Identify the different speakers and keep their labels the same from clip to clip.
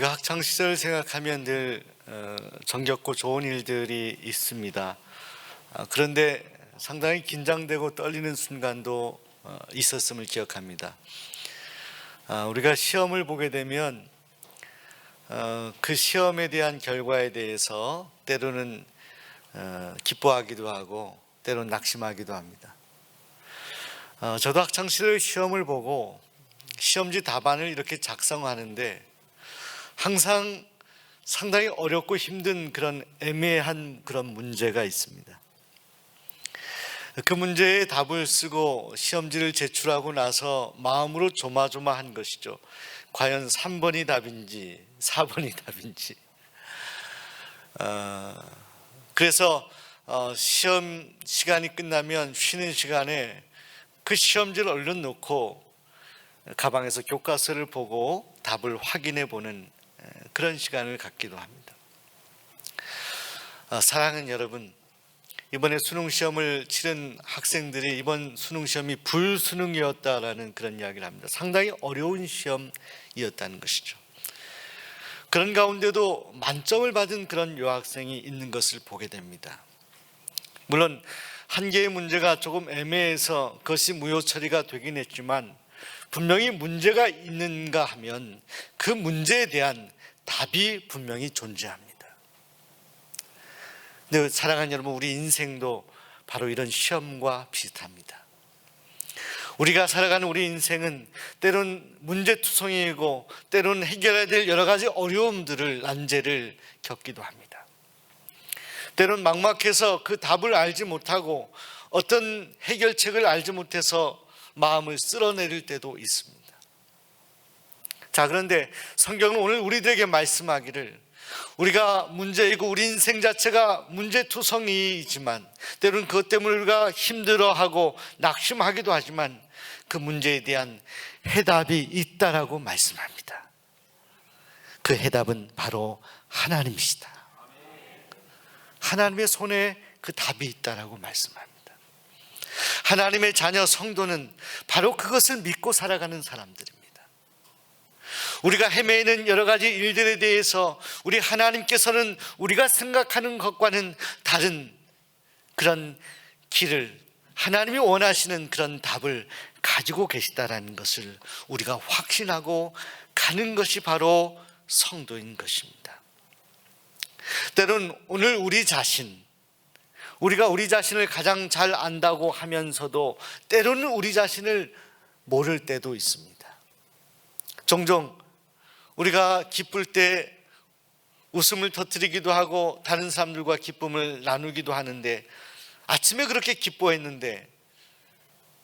Speaker 1: 우리가 학창 시절을 생각하면 늘 정겹고 좋은 일들이 있습니다. 그런데 상당히 긴장되고 떨리는 순간도 있었음을 기억합니다. 우리가 시험을 보게 되면 그 시험에 대한 결과에 대해서 때로는 기뻐하기도 하고 때로는 낙심하기도 합니다. 저도 학창 시절 시험을 보고 시험지 답안을 이렇게 작성하는데 항상 상당히 어렵고 힘든 그런 애매한 그런 문제가 있습니다. 그 문제의 답을 쓰고 시험지를 제출하고 나서 마음으로 조마조마한 것이죠. 과연 3번이 답인지 4번이 답인지. 그래서 시험 시간이 끝나면 쉬는 시간에 그 시험지를 얼른 놓고 가방에서 교과서를 보고 답을 확인해 보는 그런 시간을 갖기도 합니다. 사랑하는 여러분, 이번에 수능시험을 치른 학생들이 이번 수능시험이 불수능이었다라는 그런 이야기를 합니다. 상당히 어려운 시험이었다는 것이죠. 그런 가운데도 만점을 받은 그런 여학생이 있는 것을 보게 됩니다. 물론 한 개의 문제가 조금 애매해서 그것이 무효 처리가 되긴 했지만 분명히 문제가 있는가 하면 그 문제에 대한 답이 분명히 존재합니다. 근데 사랑하는 여러분, 우리 인생도 바로 이런 시험과 비슷합니다. 우리가 살아가는 우리 인생은 때론 문제투성이고 때론 해결해야 될 여러 가지 어려움들을, 난제를 겪기도 합니다. 때론 막막해서 그 답을 알지 못하고 어떤 해결책을 알지 못해서 마음을 쓸어내릴 때도 있습니다. 자, 그런데 성경은 오늘 우리들에게 말씀하기를 우리가 문제이고 우리 인생 자체가 문제투성이지만 때로는 그것 때문에 우리가 힘들어하고 낙심하기도 하지만 그 문제에 대한 해답이 있다라고 말씀합니다. 그 해답은 바로 하나님이시다. 하나님의 손에 그 답이 있다라고 말씀합니다. 하나님의 자녀 성도는 바로 그것을 믿고 살아가는 사람들입니다. 우리가 헤매는 여러 가지 일들에 대해서 우리 하나님께서는 우리가 생각하는 것과는 다른 그런 길을, 하나님이 원하시는 그런 답을 가지고 계시다라는 것을 우리가 확신하고 가는 것이 바로 성도인 것입니다. 때론 오늘 우리 자신, 우리가 우리 자신을 가장 잘 안다고 하면서도 때로는 우리 자신을 모를 때도 있습니다. 종종 우리가 기쁠 때 웃음을 터뜨리기도 하고 다른 사람들과 기쁨을 나누기도 하는데 아침에 그렇게 기뻐했는데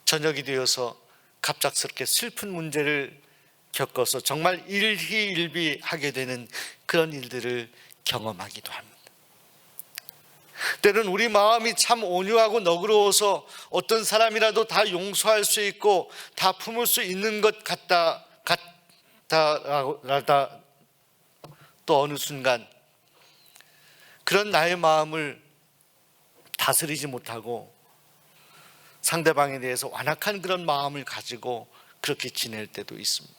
Speaker 1: 저녁이 되어서 갑작스럽게 슬픈 문제를 겪어서 정말 일희일비하게 되는 그런 일들을 경험하기도 합니다. 때로는 우리 마음이 참 온유하고 너그러워서 어떤 사람이라도 다 용서할 수 있고 다 품을 수 있는 것 같다 또 어느 순간 그런 나의 마음을 다스리지 못하고 상대방에 대해서 완악한 그런 마음을 가지고 그렇게 지낼 때도 있습니다.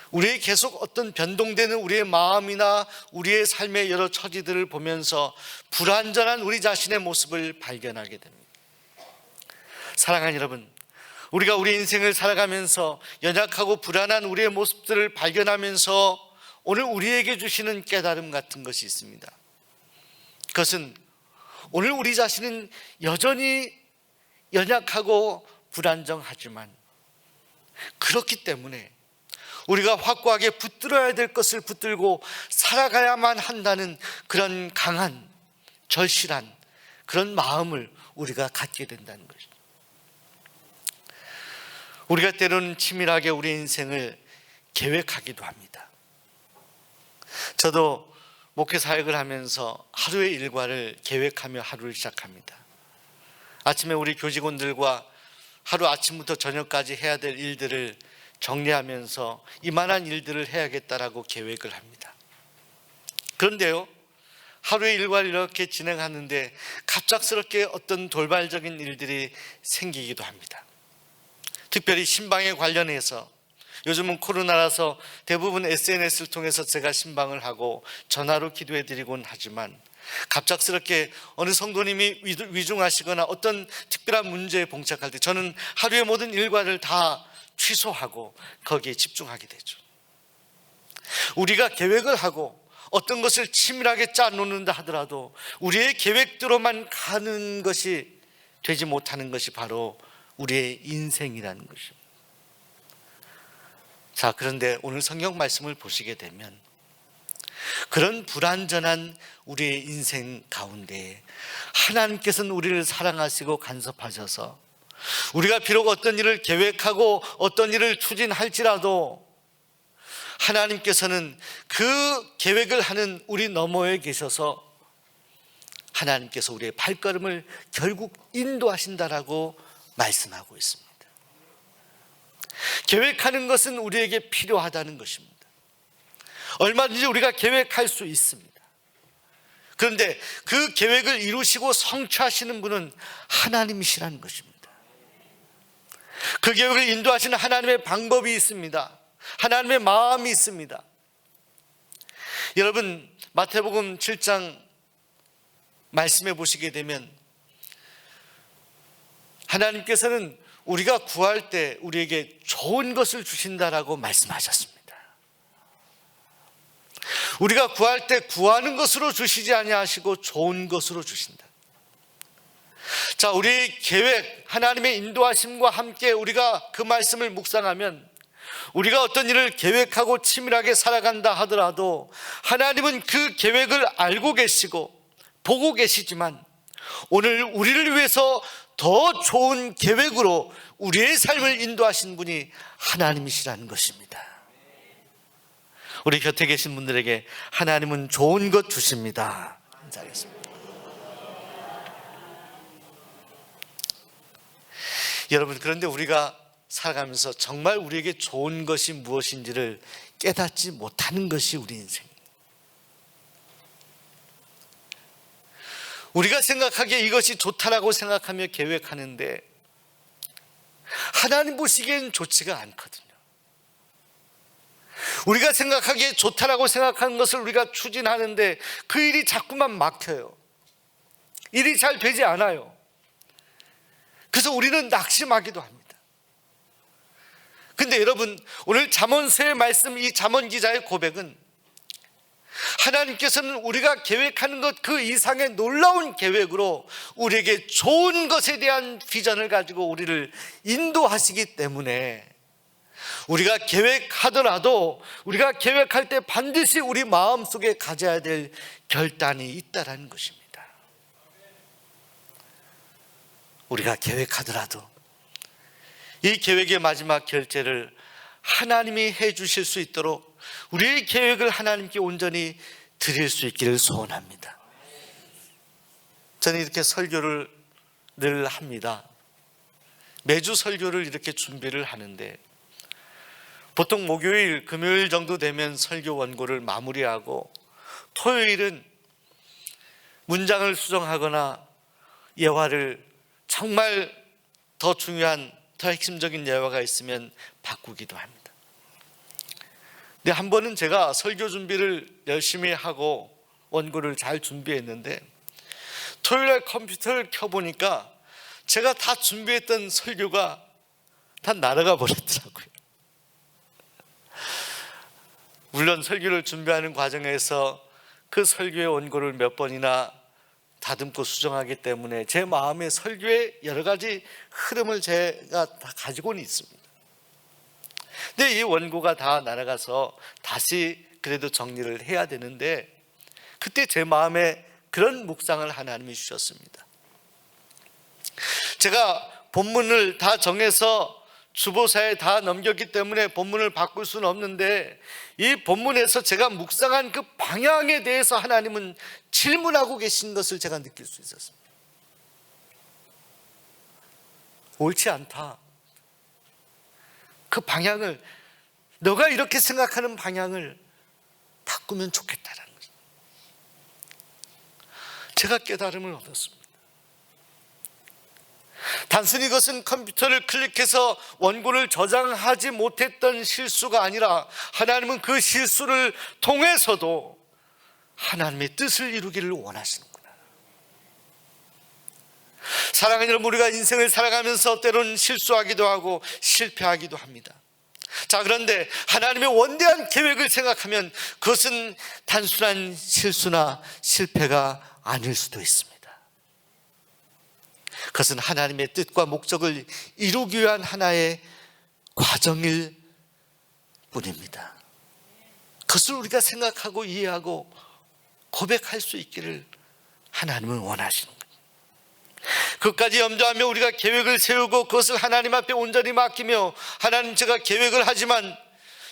Speaker 1: 우리의 계속 어떤 변동되는 우리의 마음이나 우리의 삶의 여러 처지들을 보면서 불완전한 우리 자신의 모습을 발견하게 됩니다. 사랑하는 여러분, 우리가 우리 인생을 살아가면서 연약하고 불안한 우리의 모습들을 발견하면서 오늘 우리에게 주시는 깨달음 같은 것이 있습니다. 그것은 오늘 우리 자신은 여전히 연약하고 불안정하지만 그렇기 때문에 우리가 확고하게 붙들어야 될 것을 붙들고 살아가야만 한다는 그런 강한 절실한 그런 마음을 우리가 갖게 된다는 것입니다. 우리가 때로는 치밀하게 우리 인생을 계획하기도 합니다. 저도 목회 사역을 하면서 하루의 일과를 계획하며 하루를 시작합니다. 아침에 우리 교직원들과 하루 아침부터 저녁까지 해야 될 일들을 정리하면서 이만한 일들을 해야겠다라고 계획을 합니다. 그런데요, 하루의 일과를 이렇게 진행하는데 갑작스럽게 어떤 돌발적인 일들이 생기기도 합니다. 특별히 신방에 관련해서 요즘은 코로나라서 대부분 SNS를 통해서 제가 신방을 하고 전화로 기도해 드리곤 하지만, 갑작스럽게 어느 성도님이 위중하시거나 어떤 특별한 문제에 봉착할 때 저는 하루의 모든 일과를 다 취소하고 거기에 집중하게 되죠. 우리가 계획을 하고 어떤 것을 치밀하게 짜놓는다 하더라도 우리의 계획대로만 가는 것이 되지 못하는 것이 바로 우리의 인생이라는 것입니다. 자, 그런데 오늘 성경 말씀을 보시게 되면 그런 불완전한 우리의 인생 가운데 하나님께서는 우리를 사랑하시고 간섭하셔서 우리가 비록 어떤 일을 계획하고 어떤 일을 추진할지라도 하나님께서는 그 계획을 하는 우리 너머에 계셔서 하나님께서 우리의 발걸음을 결국 인도하신다라고 말씀하고 있습니다. 계획하는 것은 우리에게 필요하다는 것입니다. 얼마든지 우리가 계획할 수 있습니다. 그런데 그 계획을 이루시고 성취하시는 분은 하나님이시라는 것입니다. 그 계획을 인도하시는 하나님의 방법이 있습니다. 하나님의 마음이 있습니다. 여러분, 마태복음 7장 말씀해 보시게 되면 하나님께서는 우리가 구할 때 우리에게 좋은 것을 주신다라고 말씀하셨습니다. 우리가 구할 때 구하는 것으로 주시지 아니하시고 좋은 것으로 주신다. 자, 우리의 계획, 하나님의 인도하심과 함께 우리가 그 말씀을 묵상하면 우리가 어떤 일을 계획하고 치밀하게 살아간다 하더라도 하나님은 그 계획을 알고 계시고 보고 계시지만 오늘 우리를 위해서 더 좋은 계획으로 우리의 삶을 인도하신 분이 하나님이시라는 것입니다. 우리 곁에 계신 분들에게 하나님은 좋은 것 주십니다. 인사하겠습니다. 여러분, 그런데 우리가 살아가면서 정말 우리에게 좋은 것이 무엇인지를 깨닫지 못하는 것이 우리 인생. 우리가 생각하기에 이것이 좋다라고 생각하며 계획하는데 하나님 보시기엔 좋지가 않거든요. 우리가 생각하기에 좋다라고 생각하는 것을 우리가 추진하는데 그 일이 자꾸만 막혀요. 일이 잘 되지 않아요. 그래서 우리는 낙심하기도 합니다. 근데 여러분, 오늘 잠언서의 말씀, 이 잠언 기자의 고백은 하나님께서는 우리가 계획하는 것 그 이상의 놀라운 계획으로 우리에게 좋은 것에 대한 비전을 가지고 우리를 인도하시기 때문에 우리가 계획하더라도 우리가 계획할 때 반드시 우리 마음속에 가져야 될 결단이 있다는 것입니다. 우리가 계획하더라도 이 계획의 마지막 결제를 하나님이 해 주실 수 있도록 우리의 계획을 하나님께 온전히 드릴 수 있기를 소원합니다. 저는 이렇게 설교를 늘 합니다. 매주 설교를 이렇게 준비를 하는데 보통 목요일, 금요일 정도 되면 설교 원고를 마무리하고 토요일은 문장을 수정하거나 예화를 정말 더 중요한, 더 핵심적인 예화가 있으면 바꾸기도 합니다. 근데 한 번은 제가 설교 준비를 열심히 하고 원고를 잘 준비했는데 토요일날 컴퓨터를 켜보니까 제가 다 준비했던 설교가 다 날아가 버렸더라고요. 물론 설교를 준비하는 과정에서 그 설교의 원고를 몇 번이나 다듬고 수정하기 때문에 제 마음의 설교의 여러 가지 흐름을 제가 다 가지고는 있습니다. 근데 이 원고가 다 날아가서 다시 그래도 정리를 해야 되는데 그때 제 마음에 그런 묵상을 하나님이 주셨습니다. 제가 본문을 다 정해서 주보사에 다 넘겼기 때문에 본문을 바꿀 수는 없는데 이 본문에서 제가 묵상한 그 방향에 대해서 하나님은 질문하고 계신 것을 제가 느낄 수 있었습니다. 옳지 않다. 그 방향을, 너가 이렇게 생각하는 방향을 바꾸면 좋겠다라는 거죠. 제가 깨달음을 얻었습니다. 단순히 그것은 컴퓨터를 클릭해서 원고를 저장하지 못했던 실수가 아니라 하나님은 그 실수를 통해서도 하나님의 뜻을 이루기를 원하시는구나. 사랑하는 여러분, 우리가 인생을 살아가면서 때로는 실수하기도 하고 실패하기도 합니다. 자, 그런데 하나님의 원대한 계획을 생각하면 그것은 단순한 실수나 실패가 아닐 수도 있습니다. 그것은 하나님의 뜻과 목적을 이루기 위한 하나의 과정일 뿐입니다. 그것을 우리가 생각하고 이해하고 고백할 수 있기를 하나님은 원하시는 거예요. 그것까지 염두하며 우리가 계획을 세우고 그것을 하나님 앞에 온전히 맡기며, 하나님, 제가 계획을 하지만,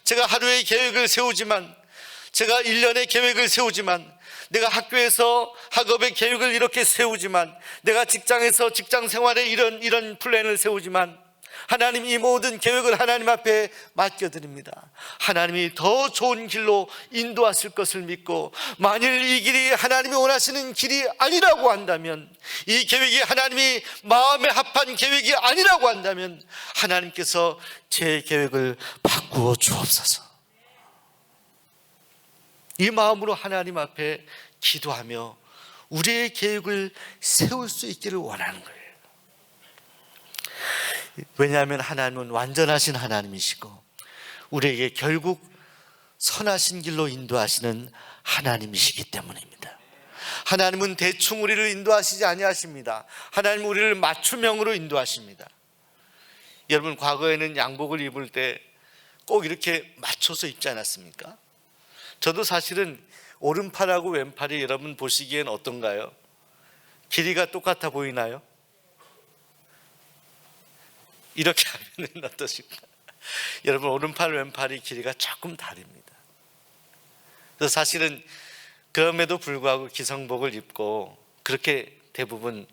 Speaker 1: 제가 하루의 계획을 세우지만, 제가 1년의 계획을 세우지만, 내가 학교에서 학업의 계획을 이렇게 세우지만, 내가 직장에서 직장 생활에 이런 플랜을 세우지만, 하나님, 이 모든 계획을 하나님 앞에 맡겨드립니다. 하나님이 더 좋은 길로 인도하실 것을 믿고, 만일 이 길이 하나님이 원하시는 길이 아니라고 한다면, 이 계획이 하나님이 마음에 합한 계획이 아니라고 한다면 하나님께서 제 계획을 바꾸어 주옵소서. 이 마음으로 하나님 앞에 기도하며 우리의 계획을 세울 수 있기를 원하는 거예요. 왜냐하면 하나님은 완전하신 하나님이시고 우리에게 결국 선하신 길로 인도하시는 하나님이시기 때문입니다. 하나님은 대충 우리를 인도하시지 아니하십니다. 하나님은 우리를 맞춤형으로 인도하십니다. 여러분, 과거에는 양복을 입을 때 꼭 이렇게 맞춰서 입지 않았습니까? 저도 사실은 오른팔하고 왼팔이 여러분 보시기엔 어떤가요? 길이가 똑같아 보이나요? 이렇게 하면 어떠십니까? 여러분, 오른팔 왼팔이 길이가 조금 다릅니다. 그래서 사실은 그럼에도 불구하고 기성복을 입고 그렇게 대부분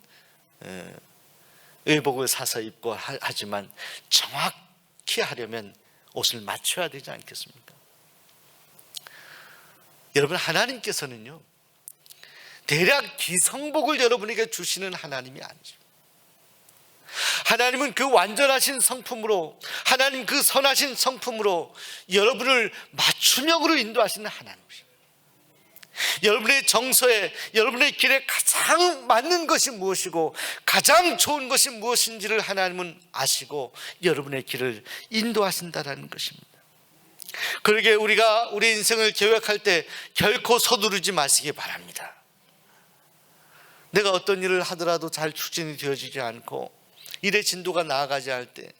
Speaker 1: 의복을 사서 입고 하지만 정확히 하려면 옷을 맞춰야 되지 않겠습니까? 여러분, 하나님께서는요, 대략 기성복을 여러분에게 주시는 하나님이 아니죠. 하나님은 그 완전하신 성품으로, 하나님 그 선하신 성품으로 여러분을 맞춤형으로 인도하시는 하나님이십니다. 여러분의 정서에, 여러분의 길에 가장 맞는 것이 무엇이고 가장 좋은 것이 무엇인지를 하나님은 아시고 여러분의 길을 인도하신다는 것입니다. 그러게 우리가 우리 인생을 계획할 때 결코 서두르지 마시기 바랍니다. 내가 어떤 일을 하더라도 잘 추진이 되어지지 않고 일의 진도가 나아가지 않을 때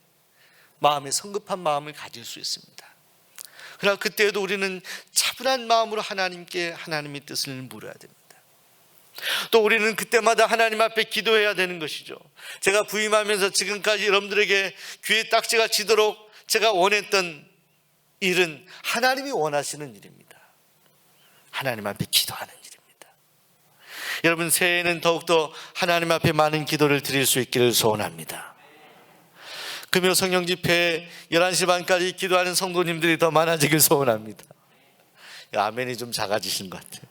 Speaker 1: 마음에 성급한 마음을 가질 수 있습니다. 그러나 그때에도 우리는 차분한 마음으로 하나님께 하나님의 뜻을 물어야 됩니다. 또 우리는 그때마다 하나님 앞에 기도해야 되는 것이죠. 제가 부임하면서 지금까지 여러분들에게 귀에 딱지가 지도록 제가 원했던 일은 하나님이 원하시는 일입니다. 하나님 앞에 기도하는 일입니다. 여러분, 새해에는 더욱더 하나님 앞에 많은 기도를 드릴 수 있기를 소원합니다. 금요 성령 집회 11시 반까지 기도하는 성도님들이 더 많아지길 소원합니다. 아멘이 좀 작아지신 것 같아요.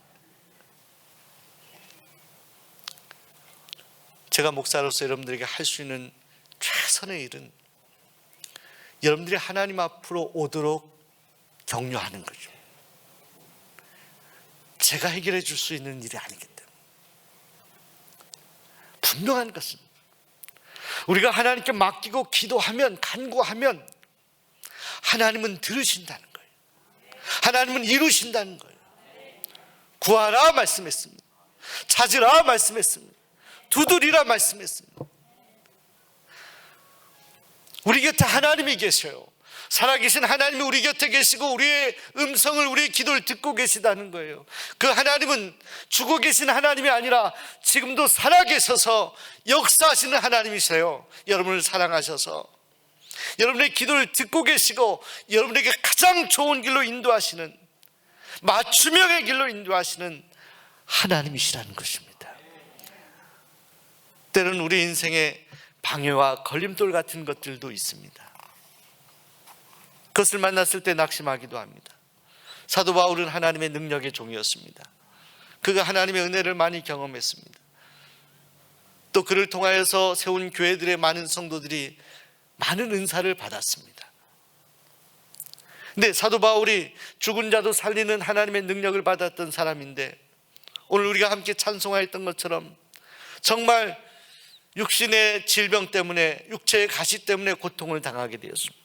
Speaker 1: 제가 목사로서 여러분들에게 할 수 있는 최선의 일은 여러분들이 하나님 앞으로 오도록 격려하는 거죠. 제가 해결해 줄 수 있는 일이 아니기 때문에. 분명한 것은 우리가 하나님께 맡기고 기도하면, 간구하면 하나님은 들으신다는 거예요. 하나님은 이루신다는 거예요. 구하라 말씀했습니다. 찾으라 말씀했습니다. 두드리라 말씀했습니다. 우리 곁에 하나님이 계셔요. 살아계신 하나님이 우리 곁에 계시고 우리의 음성을, 우리의 기도를 듣고 계시다는 거예요. 그 하나님은 죽어 계신 하나님이 아니라 지금도 살아계셔서 역사하시는 하나님이세요. 여러분을 사랑하셔서 여러분의 기도를 듣고 계시고 여러분에게 가장 좋은 길로 인도하시는, 맞춤형의 길로 인도하시는 하나님이시라는 것입니다. 때로는 우리 인생에 방해와 걸림돌 같은 것들도 있습니다. 그것을 만났을 때 낙심하기도 합니다. 사도 바울은 하나님의 능력의 종이었습니다. 그가 하나님의 은혜를 많이 경험했습니다. 또 그를 통하여서 세운 교회들의 많은 성도들이 많은 은사를 받았습니다. 근데 사도 바울이 죽은 자도 살리는 하나님의 능력을 받았던 사람인데, 오늘 우리가 함께 찬송하였던 것처럼 정말 육신의 질병 때문에, 육체의 가시 때문에 고통을 당하게 되었습니다.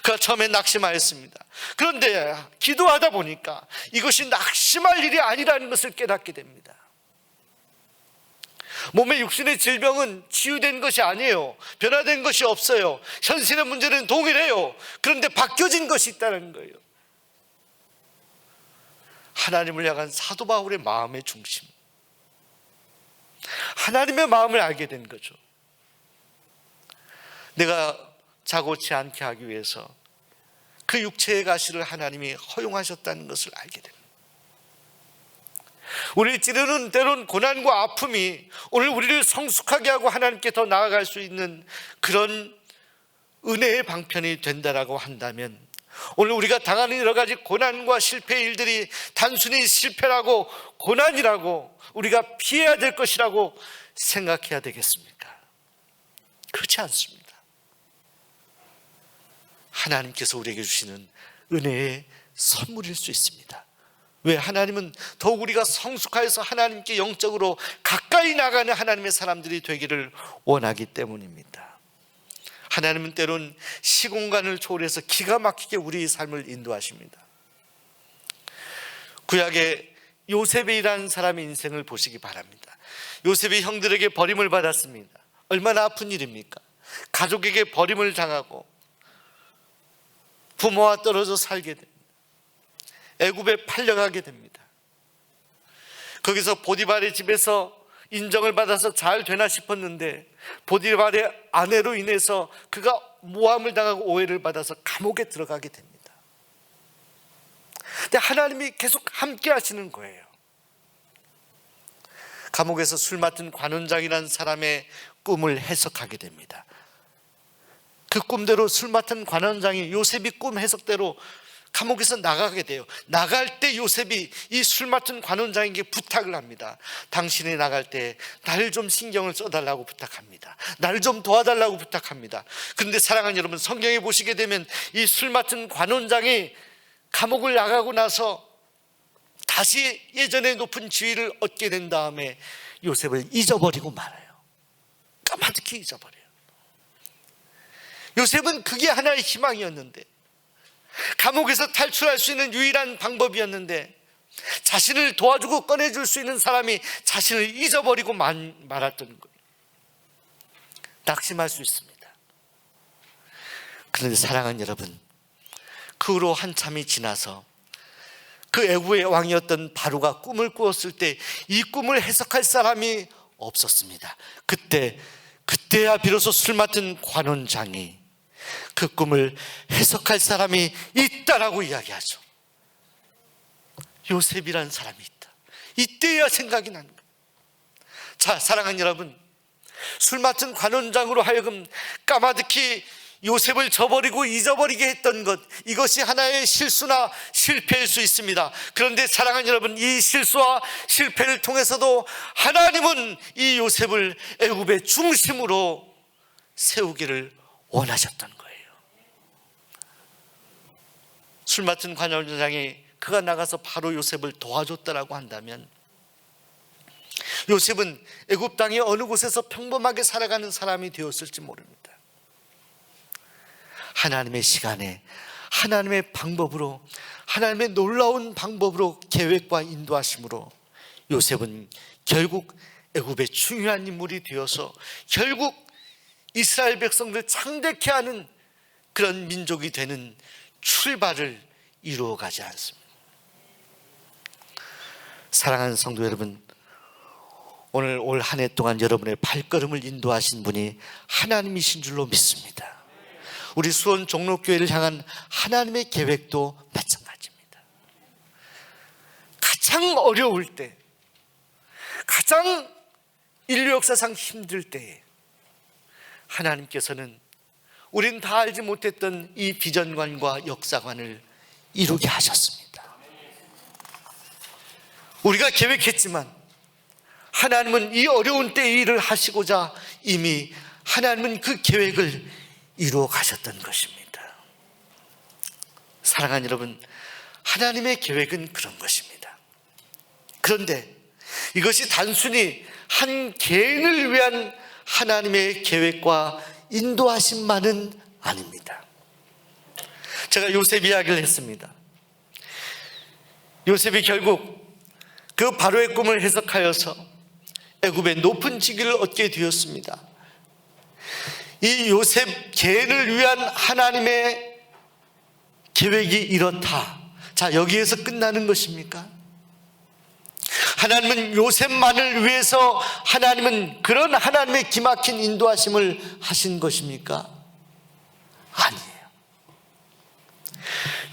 Speaker 1: 그가 처음에 낙심하였습니다. 그런데 기도하다 보니까 이것이 낙심할 일이 아니라는 것을 깨닫게 됩니다. 몸의 육신의 질병은 치유된 것이 아니에요. 변화된 것이 없어요. 현실의 문제는 동일해요. 그런데 바뀌어진 것이 있다는 거예요. 하나님을 향한 사도 바울의 마음의 중심, 하나님의 마음을 알게 된 거죠. 내가 자고치 않게 하기 위해서 그 육체의 가시를 하나님이 허용하셨다는 것을 알게 됩니다. 우리를 찌르는 때론 고난과 아픔이 오늘 우리를 성숙하게 하고 하나님께 더 나아갈 수 있는 그런 은혜의 방편이 된다라고 한다면, 오늘 우리가 당하는 여러 가지 고난과 실패의 일들이 단순히 실패라고, 고난이라고, 우리가 피해야 될 것이라고 생각해야 되겠습니까? 그렇지 않습니다. 하나님께서 우리에게 주시는 은혜의 선물일 수 있습니다. 왜? 하나님은 더욱 우리가 성숙하여서 하나님께 영적으로 가까이 나가는 하나님의 사람들이 되기를 원하기 때문입니다. 하나님은 때론 시공간을 초월해서 기가 막히게 우리의 삶을 인도하십니다. 구약의 요셉이라는 사람의 인생을 보시기 바랍니다. 요셉이 형들에게 버림을 받았습니다. 얼마나 아픈 일입니까? 가족에게 버림을 당하고 부모와 떨어져 살게 됩니다. 애굽에 팔려가게 됩니다. 거기서 보디발의 집에서 인정을 받아서 잘 되나 싶었는데, 보디발의 아내로 인해서 그가 모함을 당하고 오해를 받아서 감옥에 들어가게 됩니다. 근데 하나님이 계속 함께 하시는 거예요. 감옥에서 술 맡은 관원장이라는 사람의 꿈을 해석하게 됩니다. 그 꿈대로 술 맡은 관원장이 요셉이 꿈 해석대로 감옥에서 나가게 돼요. 나갈 때 요셉이 이 술 맡은 관원장에게 부탁을 합니다. 당신이 나갈 때 날 좀 신경을 써달라고 부탁합니다. 날 좀 도와달라고 부탁합니다. 그런데 사랑하는 여러분, 성경에 보시게 되면 이 술 맡은 관원장이 감옥을 나가고 나서 다시 예전의 높은 지위를 얻게 된 다음에 요셉을 잊어버리고 말아요. 까마득히 잊어버려요. 요셉은 그게 하나의 희망이었는데, 감옥에서 탈출할 수 있는 유일한 방법이었는데, 자신을 도와주고 꺼내줄 수 있는 사람이 자신을 잊어버리고 말았던 거예요. 낙심할 수 있습니다. 그런데 사랑하는 여러분, 그 후로 한참이 지나서 그 애굽의 왕이었던 바로가 꿈을 꾸었을 때 이 꿈을 해석할 사람이 없었습니다. 그때야 비로소 술 맡은 관원장이 그 꿈을 해석할 사람이 있다라고 이야기하죠. 요셉이라는 사람이 있다. 이때야 생각이 난 거예요. 자, 사랑하는 여러분, 술 맡은 관원장으로 하여금 까마득히 요셉을 저버리고 잊어버리게 했던 것, 이것이 하나의 실수나 실패일 수 있습니다. 그런데 사랑하는 여러분, 이 실수와 실패를 통해서도 하나님은 이 요셉을 애굽의 중심으로 세우기를 원하셨던 거예요. 술 맡은 관원장이 그가 나가서 바로 요셉을 도와줬다라고 한다면, 요셉은 애굽 땅의 어느 곳에서 평범하게 살아가는 사람이 되었을지 모릅니다. 하나님의 시간에, 하나님의 방법으로, 하나님의 놀라운 방법으로 계획과 인도하심으로 요셉은 결국 애굽의 중요한 인물이 되어서 결국 이스라엘 백성들 창대케 하는 그런 민족이 되는 출발을 이루어가지 않습니다. 사랑하는 성도 여러분, 오늘 올 한 해 동안 여러분의 발걸음을 인도하신 분이 하나님이신 줄로 믿습니다. 우리 수원 종로교회를 향한 하나님의 계획도 마찬가지입니다. 가장 어려울 때, 가장 인류 역사상 힘들 때에 하나님께서는 우린 다 알지 못했던 이 비전관과 역사관을 이루게 하셨습니다. 우리가 계획했지만 하나님은 이 어려운 때에 일을 하시고자 이미 하나님은 그 계획을 이루어 가셨던 것입니다. 사랑하는 여러분, 하나님의 계획은 그런 것입니다. 그런데 이것이 단순히 한 개인을 위한 하나님의 계획과 인도하심만은 아닙니다. 제가 요셉 이야기를 했습니다. 요셉이 결국 그 바로의 꿈을 해석하여서 애굽의 높은 직위를 얻게 되었습니다. 이 요셉 개인을 위한 하나님의 계획이 이렇다. 자, 여기에서 끝나는 것입니까? 하나님은 요셉만을 위해서 하나님은 그런 하나님의 기막힌 인도하심을 하신 것입니까? 아니에요.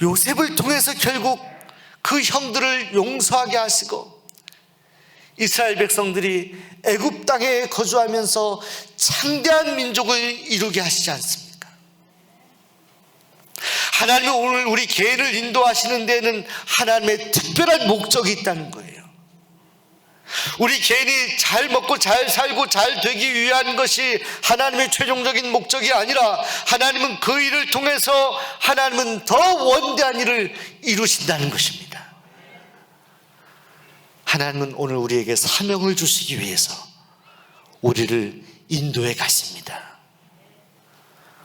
Speaker 1: 요셉을 통해서 결국 그 형들을 용서하게 하시고 이스라엘 백성들이 애굽 땅에 거주하면서 창대한 민족을 이루게 하시지 않습니까? 하나님은 오늘 우리 개인을 인도하시는 데에는 하나님의 특별한 목적이 있다는 거예요. 우리 개인이 잘 먹고 잘 살고 잘 되기 위한 것이 하나님의 최종적인 목적이 아니라 하나님은 그 일을 통해서 하나님은 더 원대한 일을 이루신다는 것입니다. 하나님은 오늘 우리에게 사명을 주시기 위해서 우리를 인도해 가십니다.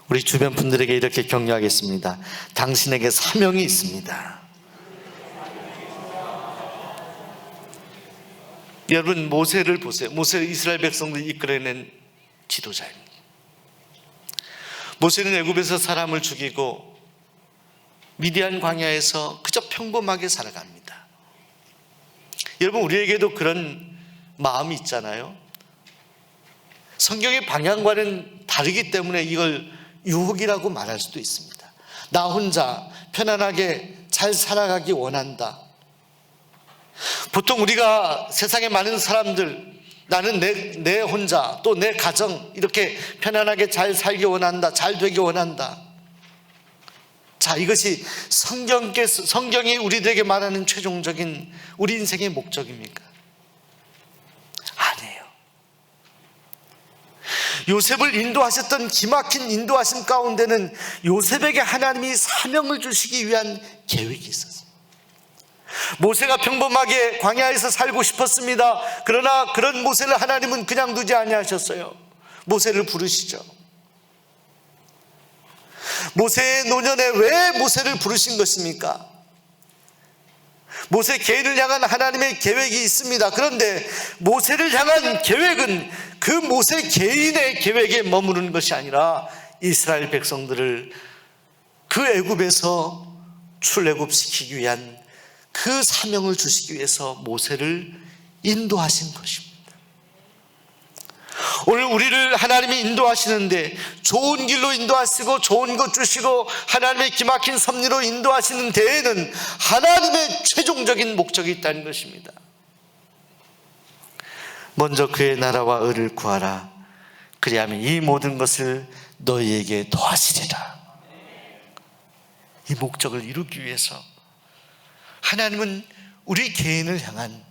Speaker 1: 우리 주변 분들에게 이렇게 격려하겠습니다. 당신에게 사명이 있습니다. 여러분, 모세를 보세요. 모세는 이스라엘 백성들을 이끌어낸 지도자입니다. 모세는 애굽에서 사람을 죽이고 미디안 광야에서 그저 평범하게 살아갑니다. 여러분, 우리에게도 그런 마음이 있잖아요. 성경의 방향과는 다르기 때문에 이걸 유혹이라고 말할 수도 있습니다. 나 혼자 편안하게 잘 살아가기 원한다. 보통 우리가 세상에 많은 사람들, 나는 내 혼자 또 내 가정 이렇게 편안하게 잘 살기 원한다, 잘 되기 원한다. 자, 이것이 성경이 우리들에게 말하는 최종적인 우리 인생의 목적입니까? 아니에요. 요셉을 인도하셨던 기막힌 인도하심 가운데는 요셉에게 하나님이 사명을 주시기 위한 계획이 있었어요. 모세가 평범하게 광야에서 살고 싶었습니다. 그러나 그런 모세를 하나님은 그냥 두지 아니하셨어요. 모세를 부르시죠. 모세의 노년에 왜 모세를 부르신 것입니까? 모세 개인을 향한 하나님의 계획이 있습니다. 그런데 모세를 향한 계획은 그 모세 개인의 계획에 머무르는 것이 아니라 이스라엘 백성들을 그 애굽에서 출애굽시키기 위한 그 사명을 주시기 위해서 모세를 인도하신 것입니다. 오늘 우리를 하나님이 인도하시는데 좋은 길로 인도하시고 좋은 것 주시고 하나님의 기막힌 섭리로 인도하시는 데에는 하나님의 최종적인 목적이 있다는 것입니다. 먼저 그의 나라와 의를 구하라. 그리하면 이 모든 것을 너희에게 더하시리라. 이 목적을 이루기 위해서 하나님은 우리 개인을 향한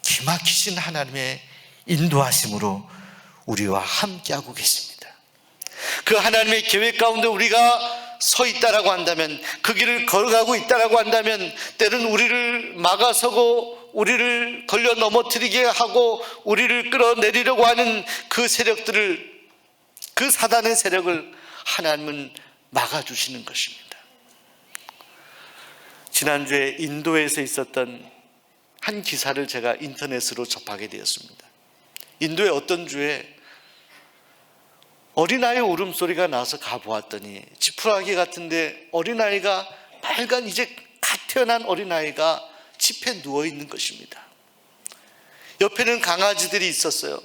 Speaker 1: 기막히신 하나님의 인도하심으로 우리와 함께하고 계십니다. 그 하나님의 계획 가운데 우리가 서 있다라고 한다면, 그 길을 걸어가고 있다라고 한다면, 때로는 우리를 막아서고 우리를 걸려 넘어뜨리게 하고 우리를 끌어내리려고 하는 그 세력들을, 그 사단의 세력을 하나님은 막아주시는 것입니다. 지난주에 인도에서 있었던 한 기사를 제가 인터넷으로 접하게 되었습니다. 인도의 어떤 주에 어린아이 울음소리가 나서 가보았더니 지푸라기 같은데 어린아이가, 빨간 이제 갓 태어난 어린아이가 짚에 누워있는 것입니다. 옆에는 강아지들이 있었어요.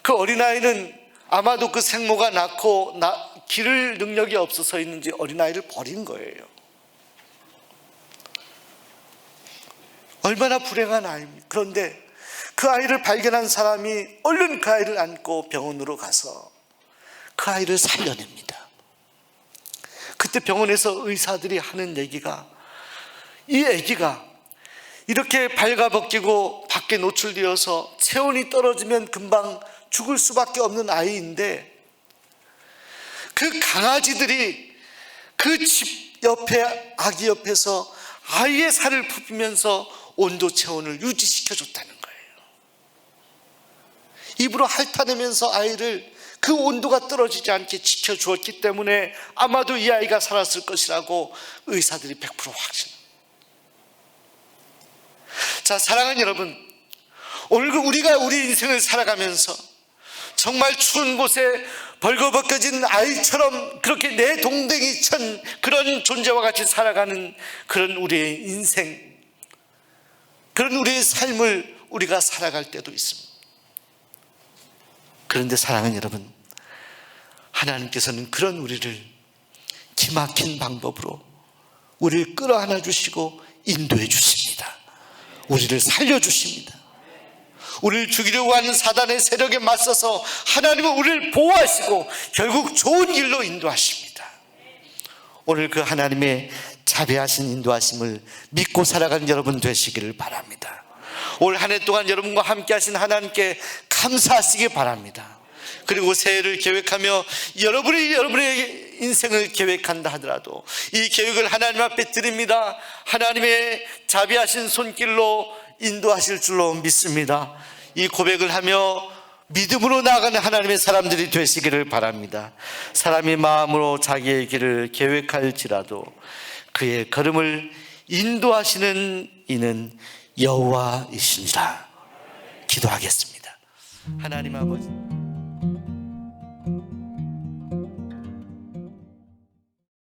Speaker 1: 그 어린아이는 아마도 그 생모가 낳고 기를 능력이 없어서 있는지 어린아이를 버린 거예요. 얼마나 불행한 아이입니까? 그런데 그 아이를 발견한 사람이 얼른 그 아이를 안고 병원으로 가서 그 아이를 살려냅니다. 그때 병원에서 의사들이 하는 얘기가, 이 아기가 이렇게 발가벗기고 밖에 노출되어서 체온이 떨어지면 금방 죽을 수밖에 없는 아이인데, 그 강아지들이 그 집 옆에, 아기 옆에서 아이의 살을 푸면서 온도 체온을 유지시켜 줬다는 거예요. 입으로 핥아내면서 아이를 그 온도가 떨어지지 않게 지켜주었기 때문에 아마도 이 아이가 살았을 것이라고 의사들이 100% 확신합니다. 자, 사랑하는 여러분, 오늘 우리가 우리 인생을 살아가면서 정말 추운 곳에 벌거벗겨진 아이처럼 그렇게 내 동댕이 천 그런 존재와 같이 살아가는 그런 우리의 인생, 그런 우리의 삶을 우리가 살아갈 때도 있습니다. 그런데 사랑하는 여러분, 하나님께서는 그런 우리를 기막힌 방법으로 우리를 끌어안아 주시고 인도해 주십니다. 우리를 살려 주십니다. 우리를 죽이려고 하는 사단의 세력에 맞서서 하나님은 우리를 보호하시고 결국 좋은 길로 인도하십니다. 오늘 그 하나님의 자비하신 인도하심을 믿고 살아가는 여러분 되시기를 바랍니다. 올 한 해 동안 여러분과 함께 하신 하나님께 감사하시기 바랍니다. 그리고 새해를 계획하며 여러분의 인생을 계획한다 하더라도 이 계획을 하나님 앞에 드립니다. 하나님의 자비하신 손길로 인도하실 줄로 믿습니다. 이 고백을 하며 믿음으로 나아가는 하나님의 사람들이 되시기를 바랍니다. 사람이 마음으로 자기의 길을 계획할지라도 그의 걸음을 인도하시는 이는 여호와이시니라. 기도하겠습니다. 하나님 아버지,